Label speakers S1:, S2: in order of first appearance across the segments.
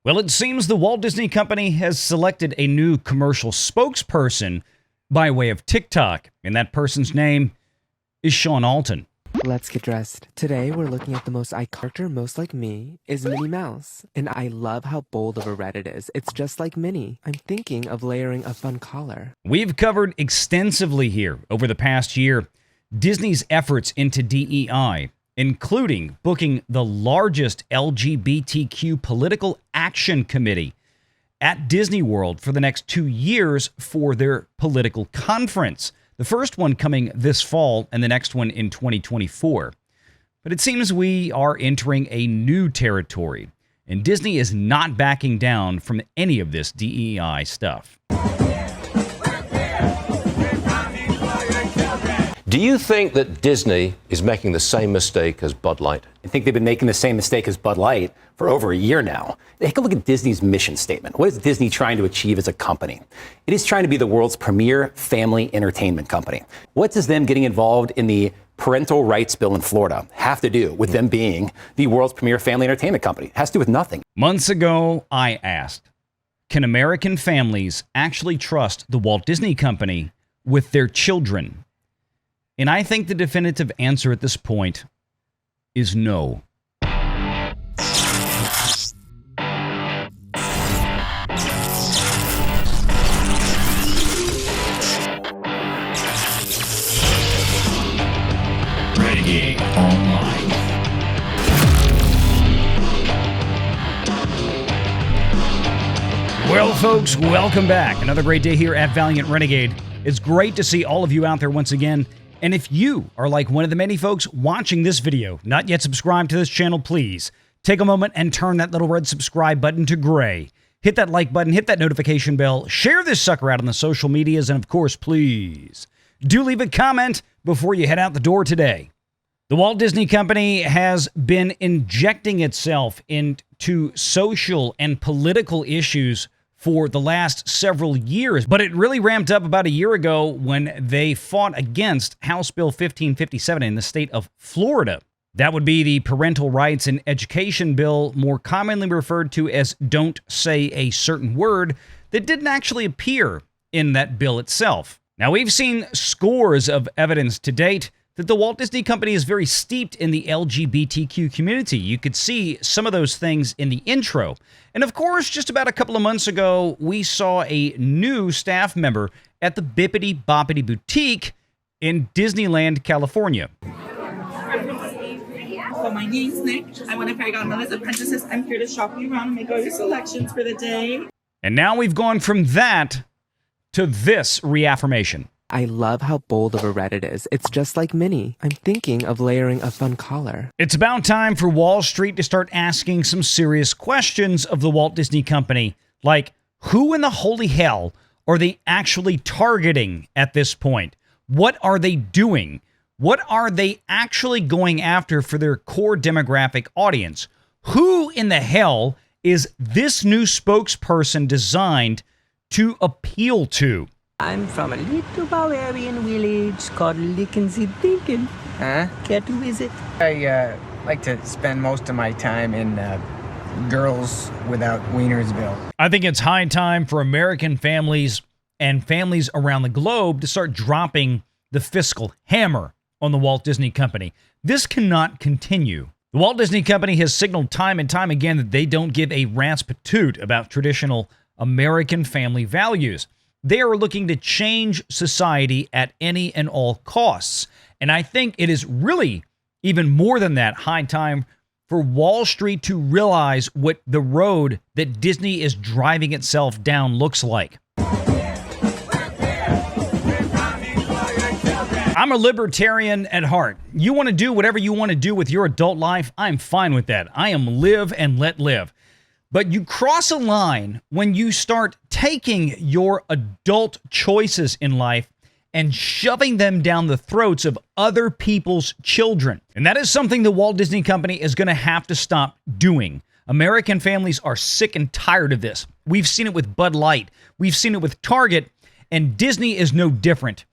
S1: Well, it seems the Walt Disney Company has selected a new commercial spokesperson by way of TikTok, and that person's name is Sean Alton.
S2: Let's get dressed. Today, we're looking at the most iconic character most like me is Minnie Mouse. And I love how bold of a red it is. It's just like Minnie. I'm thinking of layering a fun collar.
S1: We've covered extensively here over the past year Disney's efforts into DEI, including booking the largest LGBTQ political action committee at Disney World for the next 2 years for their political conference. The first one coming this fall and the next one in 2024. But it seems we are entering a new territory, and Disney is not backing down from any of this DEI stuff.
S3: Do you think that Disney is making the same mistake as Bud Light?
S4: I think they've been making the same mistake as Bud Light for over a year now. Take a look at Disney's mission statement. What is Disney trying to achieve as a company? It is trying to be the world's premier family entertainment company. What does them getting involved in the parental rights bill in Florida have to do with them being the world's premier family entertainment company? It has to do with nothing.
S1: Months ago, I asked, can American families actually trust the Walt Disney Company with their children? And I think the definitive answer at this point is no. Renegade Online. Well, folks, welcome back. Another great day here at Valiant Renegade. It's great to see all of you out there once again. And if you are like one of the many folks watching this video, not yet subscribed to this channel, please take a moment and turn that little red subscribe button to gray. Hit that like button, hit that notification bell, share this sucker out on the social medias, and of course, please do leave a comment before you head out the door today. The Walt Disney Company has been injecting itself into social and political issues for the last several years, but it really ramped up about a year ago when they fought against House Bill 1557 in the state of Florida. That would be the Parental Rights and Education Bill, more commonly referred to as Don't Say a Certain Word, that didn't actually appear in that bill itself. Now, we've seen scores of evidence to date that the Walt Disney Company is very steeped in the LGBTQ community. You could see some of those things in the intro. And of course, just about a couple of months ago, we saw a new staff member at the Bippity Boppity Boutique in Disneyland, California.
S5: So my name's Nick. I'm one of Fairy Godmother's apprentices. I'm here to shop you around and make all your selections for the day.
S1: And now we've gone from that to this reaffirmation.
S2: I love how bold of a red it is. It's just like Minnie. I'm thinking of layering a fun collar.
S1: It's about time for Wall Street to start asking some serious questions of the Walt Disney Company, like who in the holy hell are they actually targeting at this point? What are they doing? What are they actually going after for their core demographic audience? Who in the hell is this new spokesperson designed to appeal to?
S6: I'm from a little Bavarian village called Lincoln.
S7: Huh?
S6: Care to visit?
S7: I like to spend most of my time in Girls Without Wienersville.
S1: I think it's high time for American families and families around the globe to start dropping the fiscal hammer on the Walt Disney Company. This cannot continue. The Walt Disney Company has signaled time and time again that they don't give a rat's patoot about traditional American family values. They are looking to change society at any and all costs. And I think it is really even more than that high time for Wall Street to realize what the road that Disney is driving itself down looks like. I'm a libertarian at heart. You want to do whatever you want to do with your adult life, I'm fine with that. I am live and let live. But you cross a line when you start taking your adult choices in life and shoving them down the throats of other people's children. And that is something the Walt Disney Company is going to have to stop doing. American families are sick and tired of this. We've seen it with Bud Light. We've seen it with Target. And Disney is no different.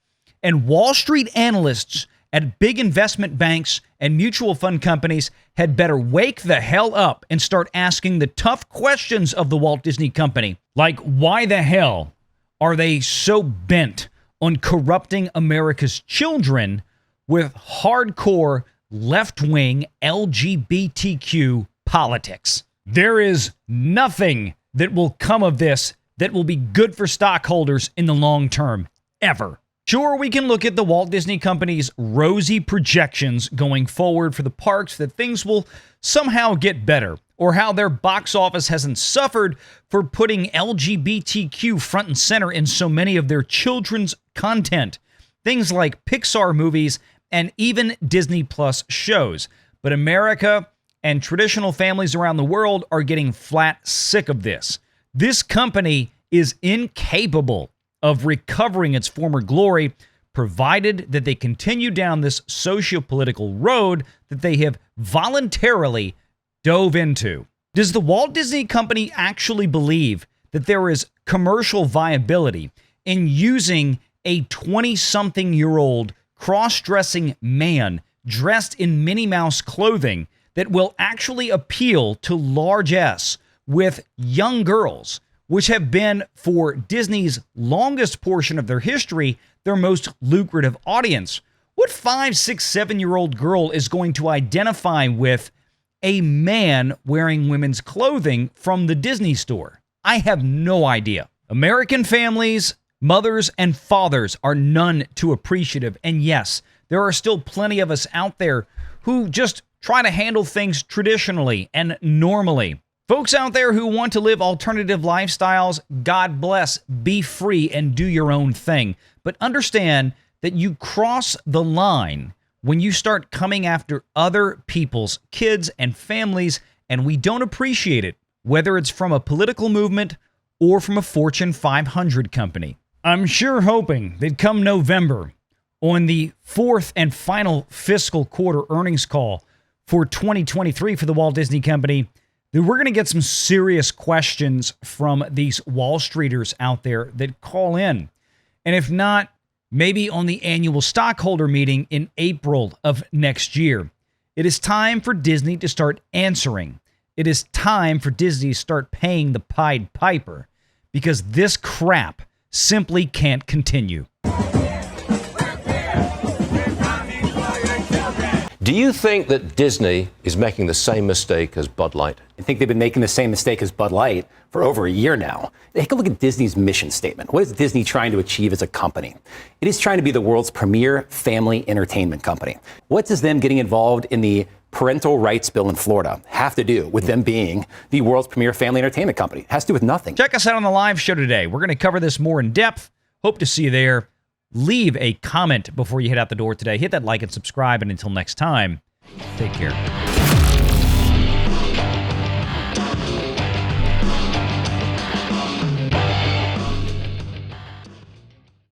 S1: And Wall Street analysts at big investment banks and mutual fund companies had better wake the hell up and start asking the tough questions of the Walt Disney Company. Like, why the hell are they so bent on corrupting America's children with hardcore left-wing LGBTQ politics? There is nothing that will come of this that will be good for stockholders in the long term, ever. Sure, we can look at the Walt Disney Company's rosy projections going forward for the parks that things will somehow get better, or how their box office hasn't suffered for putting LGBTQ front and center in so many of their children's content. Things like Pixar movies and even Disney Plus shows. But America and traditional families around the world are getting flat sick of this. This company is incapable of recovering its former glory, provided that they continue down this socio-political road that they have voluntarily dove into. Does the Walt Disney Company actually believe that there is commercial viability in using a 20-something-year-old cross-dressing man dressed in Minnie Mouse clothing that will actually appeal to large S with young girls, which have been, for Disney's longest portion of their history, their most lucrative audience? What 5, 6, 7-year-old girl is going to identify with a man wearing women's clothing from the Disney store? I have no idea. American families, mothers, and fathers are none too appreciative. And yes, there are still plenty of us out there who just try to handle things traditionally and normally. Folks out there who want to live alternative lifestyles, God bless, be free and do your own thing. But understand that you cross the line when you start coming after other people's kids and families, and we don't appreciate it, whether it's from a political movement or from a Fortune 500 company. I'm sure hoping that come November, on the fourth and final fiscal quarter earnings call for 2023 for the Walt Disney Company, that we're going to get some serious questions from these Wall Streeters out there that call in. And if not, maybe on the annual stockholder meeting in April of next year. It is time for Disney to start answering. It is time for Disney to start paying the Pied Piper, because this crap simply can't continue.
S3: Do you think that Disney is making the same mistake as Bud Light?
S4: I think they've been making the same mistake as Bud Light for over a year now. Take a look at Disney's mission statement. What is Disney trying to achieve as a company? It is trying to be the world's premier family entertainment company. What does them getting involved in the parental rights bill in Florida have to do with them being the world's premier family entertainment company? It has to do with nothing.
S1: Check us out on the live show today. We're going to cover this more in depth. Hope to see you there. Leave a comment before you head out the door today. Hit that like and subscribe. And until next time, take care.